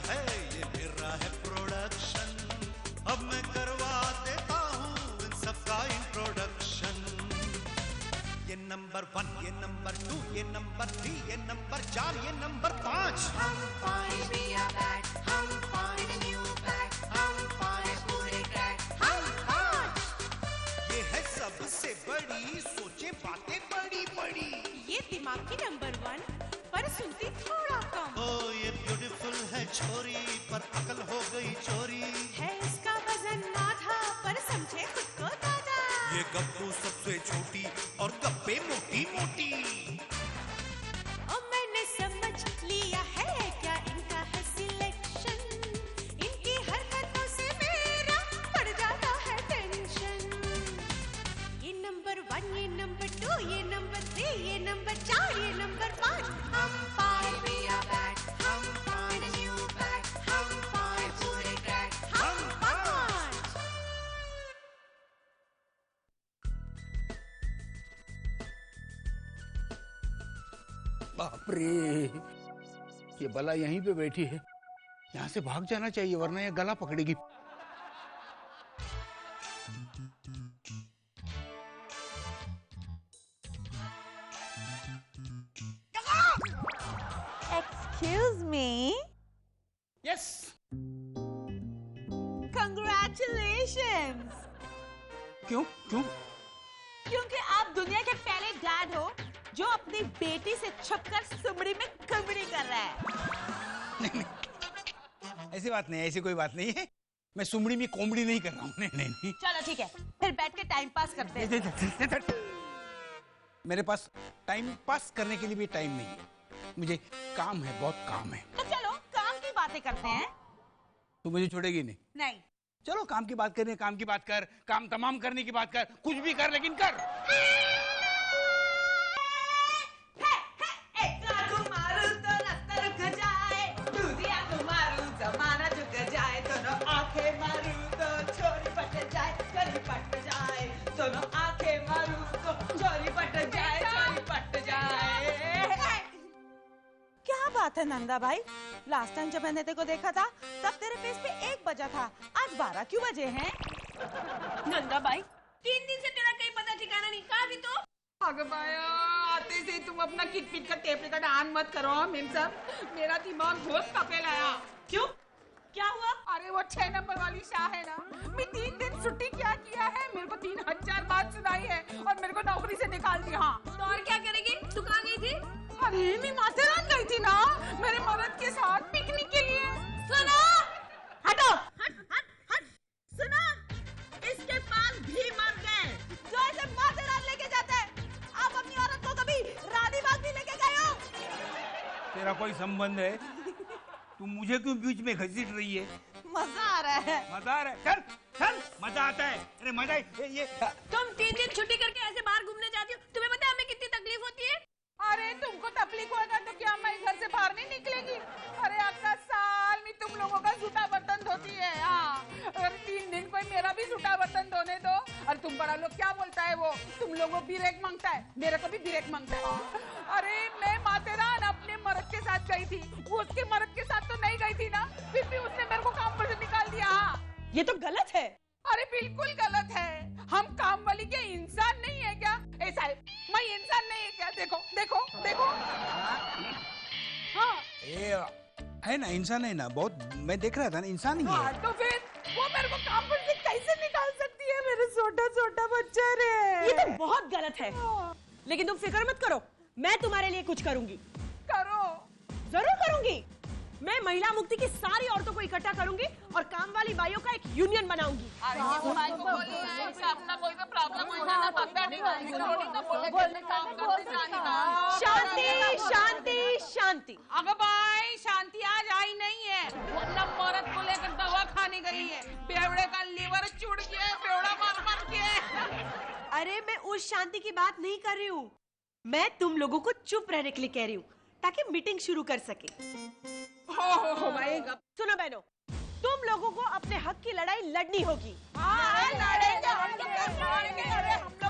है, ये मेरा है प्रोडक्शन, अब मैं करवा देता हूँ इन सबका इंट्रोडक्शन। ये नंबर 1, ये नंबर 2, ये नंबर 3, ये नंबर 4, ये नंबर 5। हम पाए बिया बैट, हम पाए न्यू बैट, हम पाए पूरे क्रैक, हम 5। ये है सबसे बड़ी, सोचे बातें बड़ी बड़ी। ये दिमाग की नंबर 1 पर सुनती थोड़ा कम। ओ ये ब्यूटीफुल है छोरी पर अकल हो गई चोरी। है इसका वजन आधा पर समझे खुद को दादा। ये गप्पू सबसे छोटी और गप्पे मोटी मोटी। ओ मैंने समझ लिया है क्या इनका है सिलेक्शन, इनकी हरकतों से मेरा बढ़ जाता है टेंशन। ये नंबर 1, ये नंबर 2, ये नंबर 3, ये नंबर 4, ये नंबर 5। हम पाए बिया बैट, हम पाए न्यू बैट, हम पाए पूरे क्रैक, हम 5। बाप रे, ये बला यहीं पे बैठी है, यहाँ से भाग जाना चाहिए वरना ये गला पकड़ेगी। Excuse me. Yes, Congratulations. क्यों क्यों? क्योंकि आप दुनिया के पहले डैड हो जो अपनी बेटी से छुपकर सुमड़ी में कुमड़ी कर रहा है। ऐसी बात नहीं है, ऐसी कोई बात नहीं है। मैं सुमड़ी में कोमड़ी नहीं कर रहा हूँ। नहीं नहीं नहीं। चलो ठीक है, फिर बैठ के टाइम पास करते हैं। मेरे पास टाइम पास करने के लिए भी टाइम नहीं है, मुझे काम है, बहुत काम है। तो चलो काम की बातें करते हैं। तू मुझे छोड़ेगी नहीं? नहीं। चलो काम की बात करनी है, काम की बात कर, काम तमाम करने की बात कर, कुछ भी कर लेकिन कर। क्या बात है नंदा भाई, लास्ट टाइम जब मैंने तेरे को देखा था तब तेरे फेस पे 1 बजा था, आज 12 क्यों बजे हैं? नंदा भाई 3 दिन से तेरा कहीं पता ठिकाना नहीं, कहाँ थी तू? भगवाया, आते से तुम अपना किट-पिट का टेप का डांस मत करो मेम साहब, मेरा दिमाग बहुत कपे लाया। क्यों, क्या हुआ? अरे वो 6 नंबर वाली शाह है ना, मैं 3 दिन छुट्टी क्या किया है, मेरे को 3000 बात सुनाई है और मेरे को नौकरी से निकाल दिया। हाँ तो और क्या करेगी, तू कहाँ गई थी? अरे मैं माथेरान गई थी ना मेरे मर्द के साथ पिकनिक के लिए। सुनो, हटो, हट, सुनो, इसके पास भी मर गए जो ऐसे माथेरान लेके जाते हैं। आप अपनी औरत को कभी रानी बाग भी लेके गए हो? तेरा कोई संबंध है? तू मुझे क्यों बीच में घसीट रही है? मजा आ रहा है। मजा आ रहा है? चल चल, मजा आता है। अरे मजा ये तुम 3 दिन छुट्टी करके ऐसे बाहर घूमने जाती हो, तुम्हें पता है हमें कितनी तकलीफ होती है? अरे तुमको तकलीफ होगा तो क्या मैं घर से बाहर नहीं निकलेगी? अरे आपका साल में तुम लोगों का जूठा बर्तन धोती है। हाँ, अगर 3 दिन कोई मेरा भी जूठा बर्तन धोने दो। और तुम बड़ा लोग क्या बोलता है वो, तुम लोगों बिरेक मांगता है, मेरे को भी बिरेक मांगता है। अरे मैं माथेरान अपने मर्द के साथ गई थी, वो उसके मर्द के साथ तो नहीं गई थी ना, फिर भी उसने मेरे को काम पर से निकाल दिया। हाँ, ये तो गलत है। अरे बिल्कुल गलत है, हम काम वाली के इंसान नहीं है क्या? ऐसा है, मैं इंसान नहीं है क्या? देखो देखो देखो। हाँ ये है ना, इंसान है ना, बहुत मैं देख रहा था ना, इंसान ही हाँ, है। तो फिर वो मेरे को काम पर से कैसे निकाल सकती है? मेरे छोटा बच्चा रे। ये तो बहुत गलत है, लेकिन तुम फिक्र मत करो, मैं तुम्हारे लिए कुछ करूंगी। करो। जरूर करूंगी। मैं महिला मुक्ति की सारी औरतों को इकट्ठा करूंगी और काम वाली बाइयों का एक यूनियन बनाऊंगी। अरे ये भाई को बोलिए, इससे अपना कोई तो प्रॉब्लम हो जाना, पता नहीं थोड़ी तो बोले काम करते जाने का। शांति शांति शांति। अगर भाई शांति आज आई नहीं है, वरना मर्द को लेकर दवा खाने गई है, बेवड़े का लीवर चुड़ गया है, बेवड़ा मर गया। अरे मैं उस शांति की बात नहीं कर रही हूँ, मैं तुम लोगों को चुप रहने के लिए कह रही हूँ ताकि मीटिंग शुरू कर सके। हो भाई, सुनो बहनों, तुम लोगों को अपने हक की लड़ाई लड़नी होगी। लड़ेंगे, हम लोग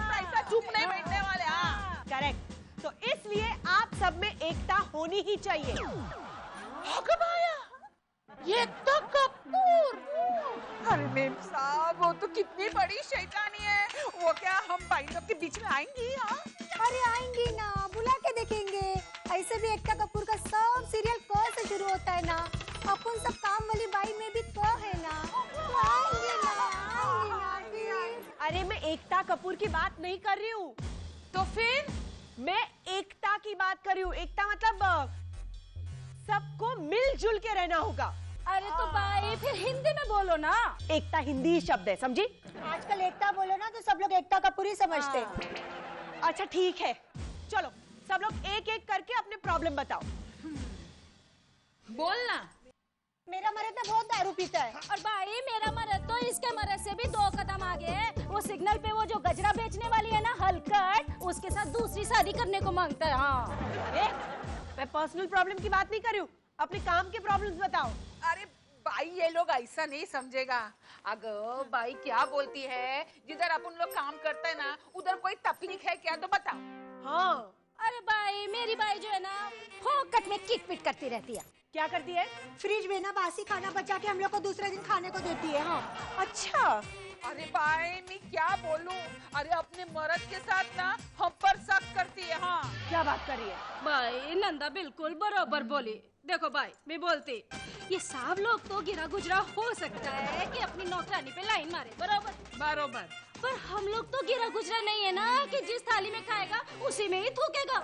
ऐसा चुप नहीं बैठने वाले। हाँ करेक्ट, तो इसलिए आप सब में एकता होनी ही चाहिए। एकता कपूर। अरे मेम साहब वो तो कितनी बड़ी शैतानी है, वो क्या हम भाई लोग के बीच में आएंगी? हाँ अरे आएंगी ना, बुला के देखेंगे। ऐसे भी एकता कपूर का सब सीरियल क से शुरू होता है ना, अपन सब काम वाली बाई में भी क है ना, तो आएंगे ना। अरे मैं एकता कपूर की बात नहीं कर रही हूँ, तो फिर मैं एकता की बात कर रही हूँ। एकता मतलब सबको मिलजुल के रहना होगा। अरे तो बाई फिर हिंदी में बोलो ना। एकता हिंदी ही शब्द है, समझी? आजकल एकता बोलो ना तो सब लोग एकता कपूर ही समझते। अच्छा ठीक है, चलो सब लोग एक एक करके अपने प्रॉब्लम बताओ। बोलना। मेरा मर्द ना बहुत दारू पीता है। और भाई मेरा मर्द तो इसके मर्द से भी 2 कदम आगे है। वो सिग्नल पे वो जो गजरा बेचने वाली है ना हलकट, उसके साथ दूसरी शादी करने को मांगता है। हाँ अरे मैं पर्सनल प्रॉब्लम की बात नहीं कर रही हूँ, अपने काम के प्रॉब्लम्स बताओ। अरे भाई ये लोग ऐसा नहीं समझेगा। अगर भाई क्या बोलती है, जिधर अपन लोग काम करते हैं ना उधर कोई तकलीफ है क्या तो बताओ। हाँ अरे भाई मेरी भाई जो है ना फोकट में किट पिट करती रहती है। क्या करती है? फ्रिज में ना बासी खाना बचा के हम लोग को दूसरे दिन खाने को देती है। हाँ अच्छा अरे भाई मैं क्या बोलूं, अरे अपने मर्द के साथ ना हम पर शक करती है। हाँ क्या बात कर रही है? भाई नंदा बिल्कुल बरोबर बोली। देखो भाई मैं बोलती, ये सब लोग तो गिरा गुजरा हो सकता है कि अपनी नौकरानी पे लाइन मारे, बरोबर, पर हम लोग तो गिरा गुजरा नहीं है ना कि जिस थाली में खाएगा उसी में ही थूकेगा।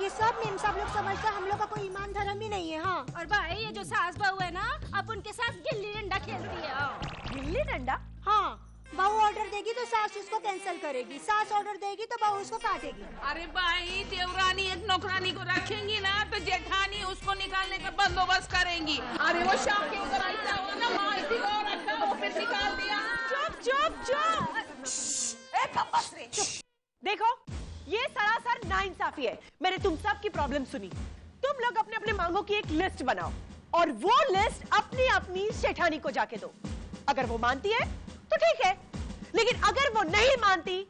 ये सब मेम सब लोग समझते, हम लोग का कोई ईमान धर्म ही नहीं है। हाँ और भाई ये जो सास बहू है ना अब उनके साथ गिल्ली डंडा खेलती है। गिल्ली डंडा? हाँ, बहू ऑर्डर देगी तो सास उसको कैंसिल करेगी, सास ऑर्डर देगी तो बहू उसको काटेगी। अरे भाई देवरानी एक नौकरानी को रखेंगी ना तो जेठानी उसको निकालने का बंदोबस्त करेंगी। अरे वो शाम के ऊपर ऐसा हुआ ना, माँ इसी को रखा वो फिर निकाल दिया। चुप। देखो ये सरासर नाइंसाफी है। मैंने तुम सब की प्रॉब्लम सुनी, तुम लोग अपने अपने मांगों की एक लिस्ट बनाओ और वो लिस्ट अपनी अपनी जेठानी को जाके दो। अगर वो मानती है तो ठीक है, लेकिन अगर वो नहीं मानती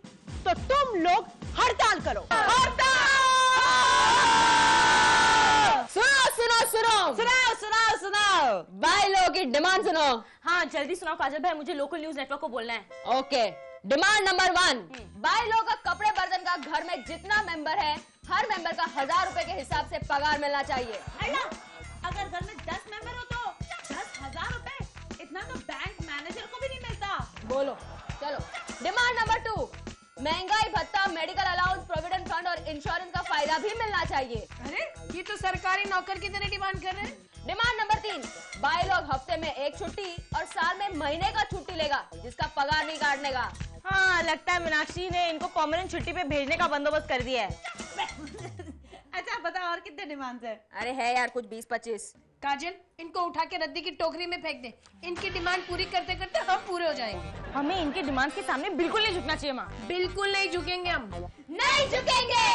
तो तुम लोग हड़ताल करो। सुनाओ भाई लोगों की डिमांड सुनो। हाँ जल्दी सुनाओ काजल भाई, मुझे लोकल न्यूज नेटवर्क को बोलना है। ओके, डिमांड नंबर 1, भाई लोगों का कपड़े बर्तन का घर में जितना मेंबर है हर मेंबर का 1000 रुपए के हिसाब से पगार मिलना चाहिए। अगर घर में 10 मेंबर हो तो 10,000 रुपए, इतना तो बैंक मैनेजर को भी नहीं मिलता। बोलो चलो। डिमांड नंबर 2, महंगाई भत्ता, मेडिकल अलाउंस, प्रोविडेंट फंड और इंश्योरेंस का फायदा भी मिलना चाहिए। अरे ये तो सरकारी नौकर की तरह डिमांड कर रहे हैं। डिमांड नंबर 3, भाई लोग हफ्ते में 1 छुट्टी और साल में महीने का छुट्टी लेगा जिसका पगार नहीं काटने का। हाँ लगता है मीनाक्षी ने इनको परमानेंट छुट्टी पे भेजने का बंदोबस्त कर दिया है। अच्छा बताओ और कितने डिमांड्स है? अरे है यार कुछ 20-25। काजल इनको उठा के रद्दी की टोकरी में फेंक दे, इनकी डिमांड पूरी करते करते हम पूरे हो जाएंगे। हमें इनके डिमांड के सामने बिल्कुल नहीं झुकना चाहिए माँ। बिल्कुल नहीं झुकेंगे हम, नहीं झुकेंगे।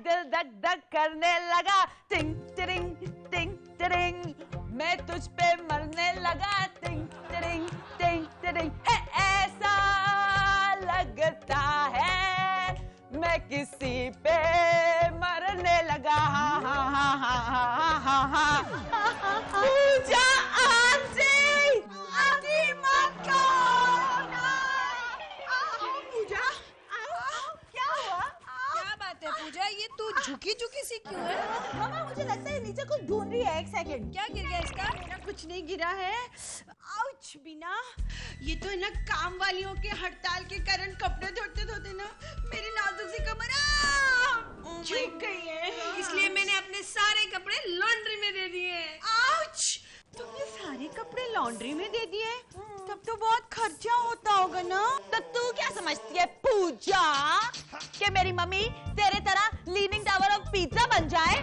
दिल धक धक करने लगा, टिंग टिरिंग टिंग टिरिंग, मैं तुझ पे मरने लगा, टिंग टिरिंग टिंग टिरिंग, ऐसा लगता है मैं किसी पे मरने लगा। हाँ हाँ हाँ हाँ हाँ हाँ हाँ। पूजा आंटी, आंटी मत पूजा, क्या हुआ? क्या बात है पूजा, ये तू झुकी झुकी सी क्यों है? मामा मुझे लगता है नीचे कुछ ढूंढ रही है। एक सेकंड। क्या गिर गया इसका? कुछ नहीं गिरा है। आउच बीना, ये तो है ना काम वालियों के हड़ताल के कारण कपड़े धोते धोते ना मेरी नाजुक सी कमर झुक गई है, इसलिए मैंने अपने सारे कपड़े लॉन्ड्री में दे दिए। आउच! तुमने सारे कपड़े लॉन्ड्री में दे दिए? तब तो बहुत खर्चा होता होगा ना। तो तू क्या समझती है पूजा कि मेरी मम्मी तेरे तरह लीनिंग टावर ऑफ पिज्जा बन जाए?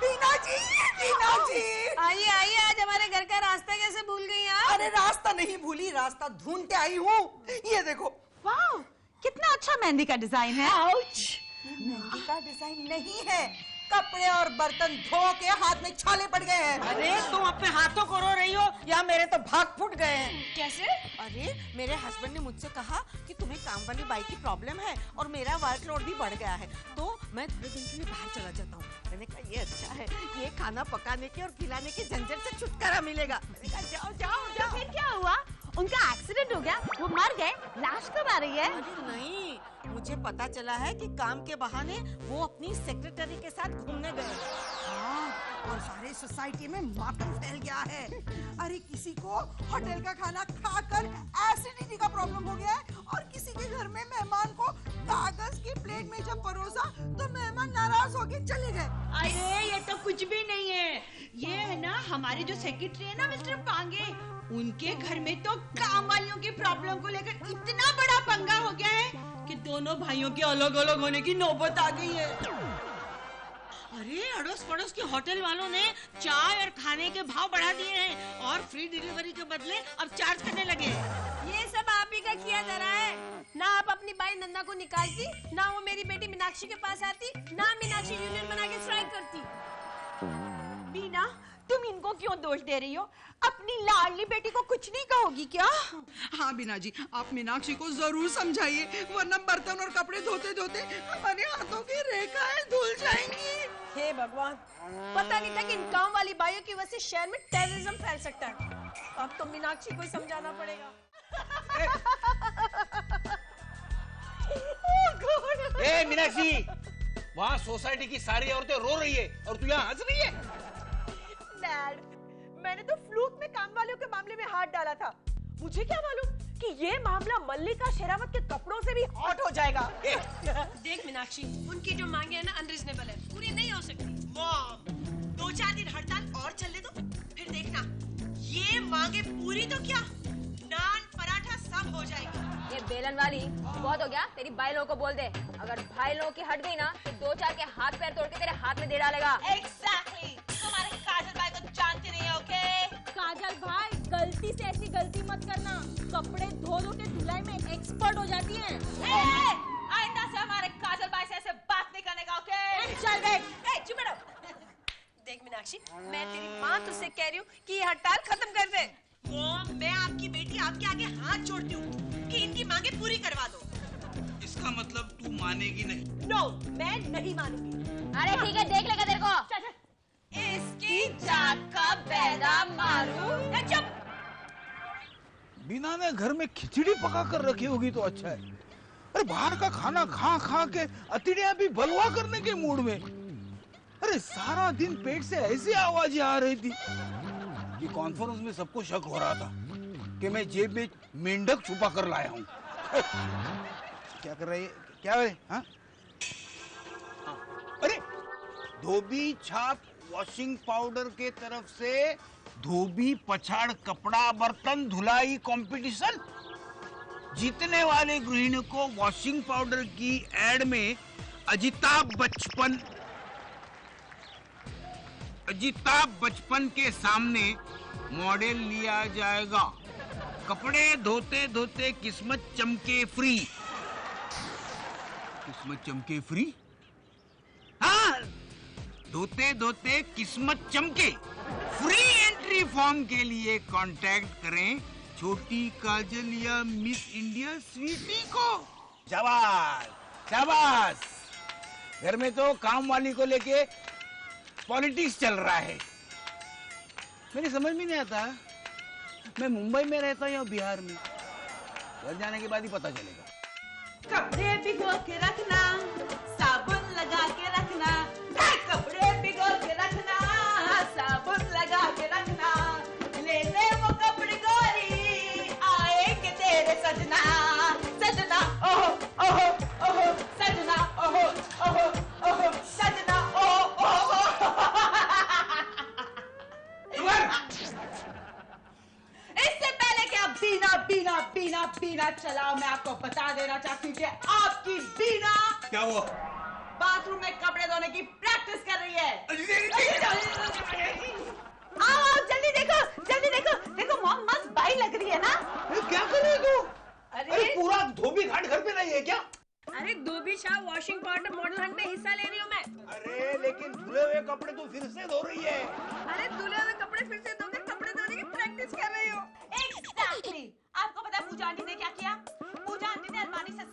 बीना जी, बीना जी। आइए आइए, आज हमारे घर का रास्ता कैसे भूल गई आप? अरे रास्ता नहीं भूली, रास्ता ढूंढते आई हूँ। ये देखो। वाह, कितना अच्छा मेहंदी का डिजाइन है। आउच! मेहंदी का डिजाइन नहीं है, कपड़े और बर्तन धो के हाथ में छाले पड़ गए हैं। अरे तुम अपने हाथों को रो रही हो या मेरे तो भाग फूट गए हैं। कैसे? अरे मेरे हस्बैंड ने मुझसे कहा कि तुम्हें काम वाली बाई की प्रॉब्लम है और मेरा वर्कलोड भी बढ़ गया है, तो मैं थोड़े दिन के लिए बाहर चला जाता हूँ। मैंने कहा ये अच्छा है, ये खाना पकाने के और खिलाने के झंझट से छुटकारा मिलेगा। मैंने कहा जाओ जाओ जाओ। फिर क्या हुआ? उनका एक्सीडेंट हो गया, वो मर गए, लाश कब आ रही है? अरे नहीं, मुझे पता चला है कि काम के बहाने वो अपनी सेक्रेटरी के साथ घूमने गए। हाँ, और सारे सोसाइटी में मातम फैल गया है। अरे किसी को होटल का खाना खाकर एसिडिटी का प्रॉब्लम हो गया है और किसी के घर में मेहमान को कागज की प्लेट में जब परोसा तो मेहमान नाराज होके चले गए। अरे ये तो कुछ भी नहीं है, ये है ना हमारे जो सेक्रेटरी है ना मिस्टर पांगे, उनके घर में तो काम वालियों की प्रॉब्लम को लेकर इतना बड़ा पंगा हो गया है कि दोनों भाइयों के अलग अलग होने की नौबत आ गई है। अरे अड़ोस पड़ोस के होटल वालों ने चाय और खाने के भाव बढ़ा दिए हैं और फ्री डिलीवरी के बदले अब चार्ज करने लगे। ये सब आप ही का किया जा रहा है ना। आप अपनी बाई नंदा को निकालती ना, वो मेरी बेटी मीनाक्षी के पास आती ना, मीनाक्षी यूनियन बना के स्ट्राइक करती। बीना, तुम इनको क्यों दोष दे रही हो? अपनी लाडली बेटी को कुछ नहीं कहोगी क्या? हाँ बीना जी, आप मीनाक्षी को जरूर समझाइए, वरना बर्तन और कपड़े धोते धोते हमारे हाथों की रेखाएं धुल जाएंगी। हे भगवान, पता नहीं था कि इन गांव वाली बाइयों की वजह से शहर में टेररिज्म फैल सकता है। अब तो मीनाक्षी को ही समझाना पड़ेगा। ए मीनाक्षी, वहाँ सोसाइटी की सारी औरतें रो रही है और तू यहाँ हंस रही है। डैड, मैंने तो फ्लूक में काम वालों के मामले में हाथ डाला था। मुझे क्या मालूम कि ये मामला मल्लिका शेरावत के कपड़ों से भी हॉट हो जाएगा। देख मीनाक्षी, उनकी जो मांगे है ना अनरीजनेबल है, पूरी नहीं हो सकती। मॉम, 2-4 दिन हड़ताल और चलने दो, फिर देखना ये मांगे पूरी तो क्या, नान पराठा सब हो जाएगा। ये बेलन वाली बहुत हो गया, तेरी भाई लोगों को बोल दे, अगर भाई लोगों की हट गई ना तो 2-4 के हाथ पैर तोड़ के तेरे हाथ में दे डालेगा। Exactly, तुम्हारे काजल भाई को जानते नहीं है, ओके? काजल भाई, गलती से ऐसी गलती मत करना, कपड़े धो धो के धुलाई में एक्सपर्ट हो जाती हैं। आइंदा से हमारे काजल भाई से ऐसे बात नहीं करने का, ओके? चल देख, चुप रहो। देख मीनाक्षी, मैं तेरी माँ तुझसे कह रही हूँ कि ये हड़ताल खत्म कर दे। मॉम, मैं आपकी बेटी आपके आगे हाथ जोड़ती हूँ कि इनकी मांगे पूरी करवा दो। इसका मतलब तू मानेगी नहीं? नो, मैं नहीं मानूंगी। अरे ठीक है, देख लेगा तेरे को। इसकी जात का पैदा मारू। चुप। बीना ने घर में खिचड़ी पका कर रखी होगी तो अच्छा है। अरे बाहर का खाना खा खा के अतिड़ियां भी बलवा करने के मूड में। अरे सारा दिन पेट से ऐसी आवाजें आ रही थी कि कॉन्फ्रेंस में सबको शक हो रहा था कि मैं जेब में मेंढक छुपा कर लाया हूँ। क्या कर रही है? क्या है? हाँ? अरे धोबी छाप वॉशिंग पाउडर के तरफ से धोबी पछाड़ कपड़ा बर्तन धुलाई कंपटीशन। जीतने वाले गृहिणी को वॉशिंग पाउडर की एड में अजिताभ बचपन के सामने मॉडल लिया जाएगा। कपड़े धोते धोते किस्मत चमके फ्री। किस्मत चमके फ्री? हाँ, धोते धोते किस्मत चमके फ्री एंट्री फॉर्म के लिए कांटेक्ट करें छोटी काजल या मिस इंडिया स्वीटी को। शाबाश शाबाश। घर में तो काम वाली को लेके पॉलिटिक्स चल रहा है। मेरी समझ में नहीं आता मैं मुंबई में रहता हूँ या बिहार में। घर जाने के बाद ही पता चलेगा। कपड़े भिगो के रखना, साबुन लगा के रखना, कपड़े भिगो के रखना, साबुन लगा के रखना, ले ले वो कपड़े गोरी, आएंगे तेरे सजना, सजना ओहो ओहो ओहो, सजना ओहो ओहो ओहो, सजना ओहो ओहो। इससे पहले कि आप बीना बीना बीना बीना चलाओ, मैं आपको बता देना चाहती हूँ कि आपकी बीना क्या हुआ? बाथरूम में कपड़े धोने की प्रैक्टिस कर रही है। आओ जल्दी देखो, जल्दी देखो, देखो मॉम मस्त बाई लग रही है ना। क्या कर रही तू? अरे पूरा धोबी घाट घर पे नहीं है क्या? अरे धोबी शाह वॉशिंग पाउडर मॉडल हंट में हिस्सा ले रही हूँ मैं। अरे लेकिन धुले हुए कपड़े तू फिर से धो रही है। अरे धुले हुए कपड़े फिर से धोकर कपड़े धोने की प्रैक्टिस कर रही हूँ। Exactly. आपको पता है पूजा आंटी ने क्या किया? पूजा आंटी ने अलमारी से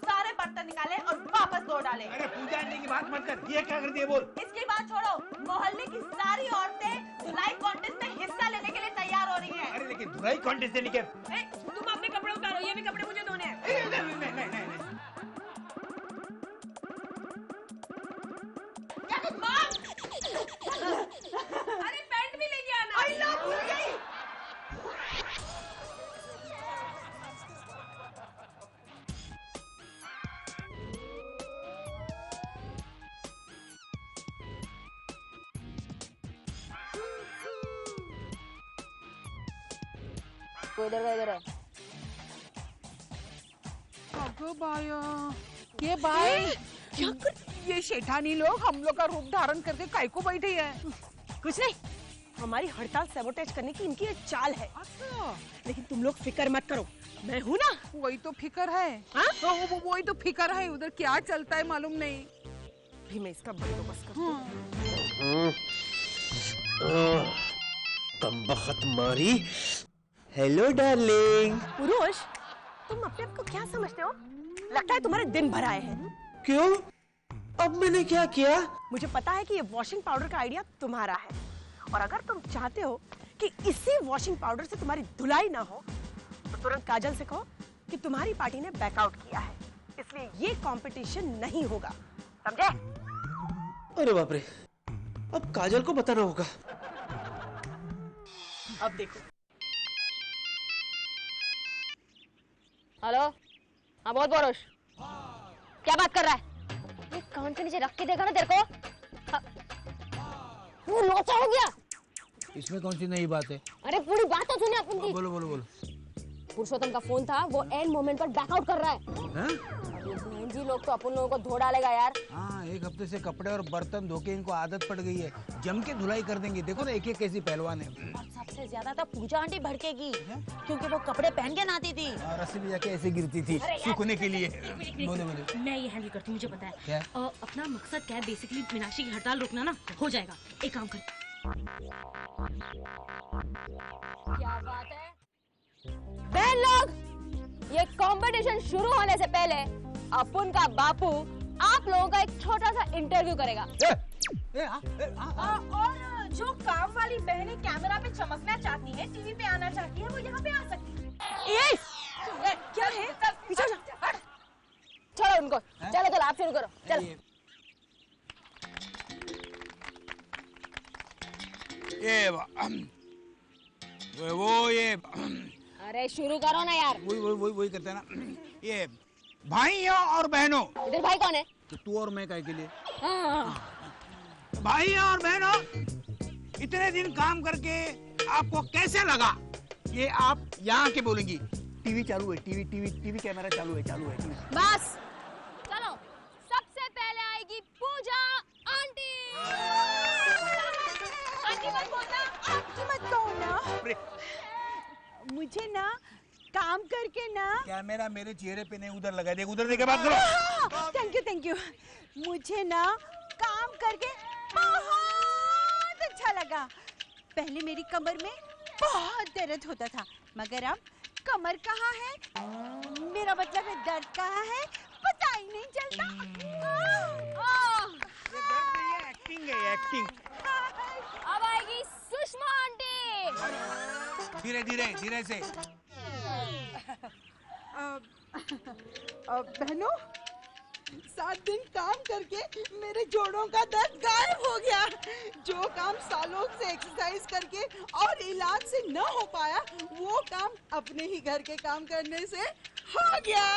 बर्तन निकाले और वापस धो डाले। अरे पूजा आंटी की बात मत कर, ये क्या करती है बोल। इसकी बात छोड़ो, मोहल्ले की सारी औरतें धुलाई कॉन्टेस्ट में हिस्सा लेने के लिए तैयार हो रही हैं। अरे लेकिन धुलाई कॉन्टेस्ट देने के तुम अपने कपड़े उतारो, ये भी कपड़े मुझे धोने हैं। नहीं। अरे पैंट भी लेके आना। अल्लाह भूल गई। इधर है। अगो बाया, ये भाई क्या कर, ये शैतानी लोग हम लोग का रूप धारण करके काय को बैठे हैं? कुछ नहीं, हमारी हड़ताल सैबोटेज करने की इनकी एक चाल है। लेकिन तुम लोग फिक्र मत करो, मैं हूँ ना। वही तो फिकर है। वही तो फिकर है, उधर क्या चलता है मालूम नहीं। भी मैं इसका बंदोबस्त करती हूँ। कमबख्त मारी। Hello darling. पुरुष, तुम अपने आप को क्या समझते हो? लगता है तुम्हारे दिन भर आए हैं। क्यों? अब मैंने क्या किया? मुझे पता है कि ये वॉशिंग पाउडर का आइडिया तुम्हारा है, और अगर तुम चाहते हो कि इसी वॉशिंग पाउडर से तुम्हारी धुलाई ना हो, तो तुरंत काजल से कहो कि तुम्हारी पार्टी ने बैकआउट किया है, इसलिए ये कंपटीशन नहीं होगा, समझे? अरे बाप रे, अब काजल को बताना होगा। अब देखो। हेलो, हाँ बहुत पुरुष, क्या बात कर रहा है? ये कान के नीचे रख के देखा ना तेरे को, वो लोचा हो गया। इसमें कौन सी नई बात है? अरे पूरी बात तो सुने अपन की। बोलो। पुरुषोत्तम का फोन था, वो एंड मोमेंट पर बैकआउट कर रहा है। बहन जी लोग तो अपन लोगों को धो डालेगा यार। हाँ, एक हफ्ते से कपड़े और बर्तन धो के इनको आदत पड़ गई है, जम के धुलाई कर देंगे। देखो ना, एक कैसी पहलवान है। और सबसे ज्यादा तो पूजा आंटी भड़केगी, क्योंकि वो कपड़े पहन के नहाती थी और रस्सी भी जाके ऐसे गिरती थी सूखने के लिए। बोलो। मैं ये हैंडल करती हूँ, मुझे पता है। क्या? अपना मकसद क्या है? बेसिकली मीनाक्षी की हड़ताल रोकना ना, हो जाएगा। एक काम कर। क्या बात है बहन लोग, ये कंपटीशन शुरू होने से पहले अपन का बापू आप लोगों का एक छोटा सा इंटरव्यू करेगा। और जो काम वाली बहनें कैमरा पे चमकना चाहती है, टीवी पे आना चाहती है, वो यहाँ पे आ सकती है। ये क्या है? पीछे छोड़ो उनको, चलो आप शुरू करो, चलो। ये अरे शुरू करो ना यार। वही करते हैं ना। ये भाइयों और बहनों। इधर भाई कौन है? तो तू और मैं काय के लिए? हाँ। भाइयों और बहनों, इतने दिन काम करके आपको कैसे लगा? ये आप यहाँ के बोलेंगी। टीवी चालू है, टीवी कैमरा चालू है। बस चलो, सबसे पहले आएगी पूजा आंटी। आंटी मत बोलना, आंटी मत कहो ना। मुझे ना काम करके ना। कैमरा मेरे चेहरे पे नहीं, उधर लगा दे, उधर देके बात करो। Thank you. मुझे ना काम करके बहुत अच्छा लगा। पहले मेरी कमर में बहुत दर्द होता था, मगर अब कमर कहाँ है, मेरा मतलब है दर्द कहाँ है, पता ही नहीं चलता। एक्टिंग है, एक्टिंग। अब आएगी सुषमा आंटी। धीरे से। बहनों, 7 दिन काम करके मेरे जोड़ों का दर्द गायब हो गया। जो काम सालों से एक्सरसाइज करके और इलाज से न हो पाया, वो काम अपने ही घर के काम करने से हो गया।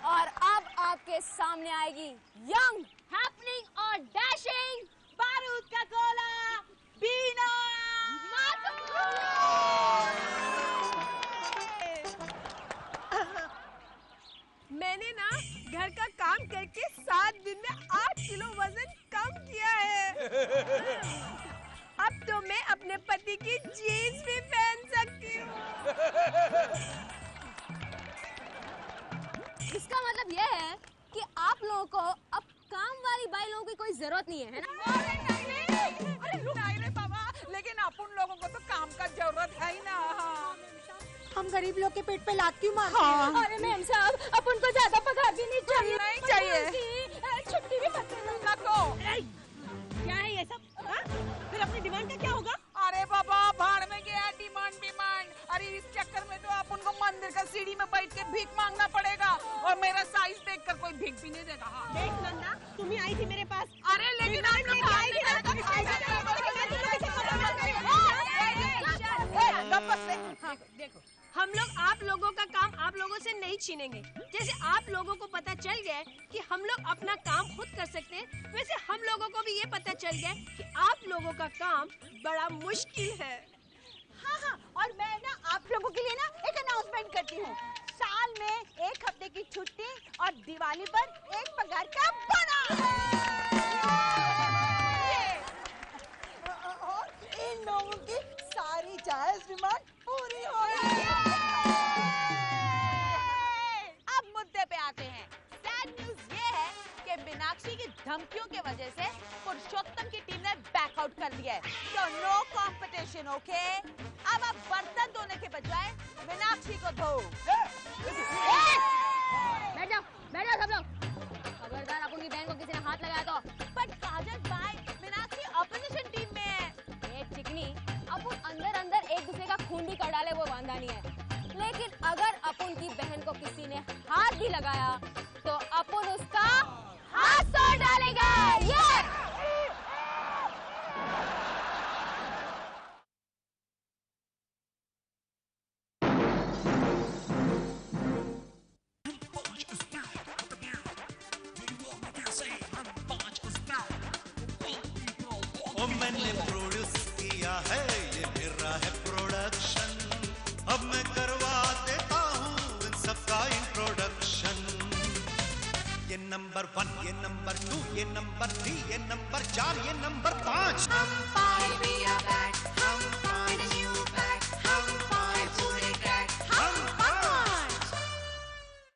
और अब आपके सामने आएगी यंग, हैपनिंग और डैशिंग बारूद का गोला बीना। मैंने ना घर का काम करके 7 दिन में 8 किलो वजन कम किया है। अब तो मैं अपने पति की जीन्स भी पहन सकती हूँ। इसका मतलब यह है कि आप लोगों को अब काम वाली बाई लोगों की कोई जरूरत नहीं है ना? नहीं रे बाबा, लेकिन अपन लोगों को तो काम का जरूरत है ही ना। हम गरीब लोग के पेट पे लात क्यों मारते हैं? अरे मैम साहब, अपन मंदिर का सीढ़ी में बैठ के भीख मांगना पड़ेगा और मेरा साइज देखकर कोई भीख भी नहीं देगा। हाँ। देख नंदा, तुम ही आई थी मेरे पास। अरे लेकिन आप लोग बाहर नहीं गए तो देखो, हम लोग आप लोगों का काम आप लोगों से नहीं छीनेंगे। जैसे आप लोगों को पता चल गया कि हम लोग अपना काम खुद कर सकते हैं, वैसे हम लोगों को भी ये पता चल गया कि आप लोगों का काम बड़ा मुश्किल है। हाँ हाँ, और मैं ना आप लोगों के लिए ना एक अनाउंसमेंट करती हूँ। साल में 1 हफ्ते की छुट्टी और दिवाली पर 1 पगार का बोनस। और इन लोगों की सारी जायज डिमांड पूरी हो रही है। अब मुद्दे पे आते हैं। सैड न्यूज़ ये है कि मीनाक्षी की धमकियों की वजह से पुरुषोत्तम की टीम ने बैकआउट कर दिया है। तो नो कंपटीशन, ओके? अब आप बर्तन धोने के बजाय मीनाक्षी को धो। बैठ जाओ सब लोग। खबरदार अपन की बहन को किसी ने हाथ लगाया तो। बट काजल भाई, मीनाक्षी ऑपोजिशन टीम में है। ये चिकनी, अपन अंदर एक दूसरे का खून भी कर डाले वो वांदा नहीं है, लेकिन अगर अपन की बहन को किसी ने हाथ भी लगाया तो अपन उसका हाथ तोड़ डालेगा। ये ओ मैंने प्रोड्यूस किया है, ये मेरा है प्रोडक्शन। अब मैं करवा देता हूँ इन सबका इंट्रोडक्शन। ये नंबर 1, ये नंबर 2, ये नंबर 3, ये नंबर 4, ये नंबर 5।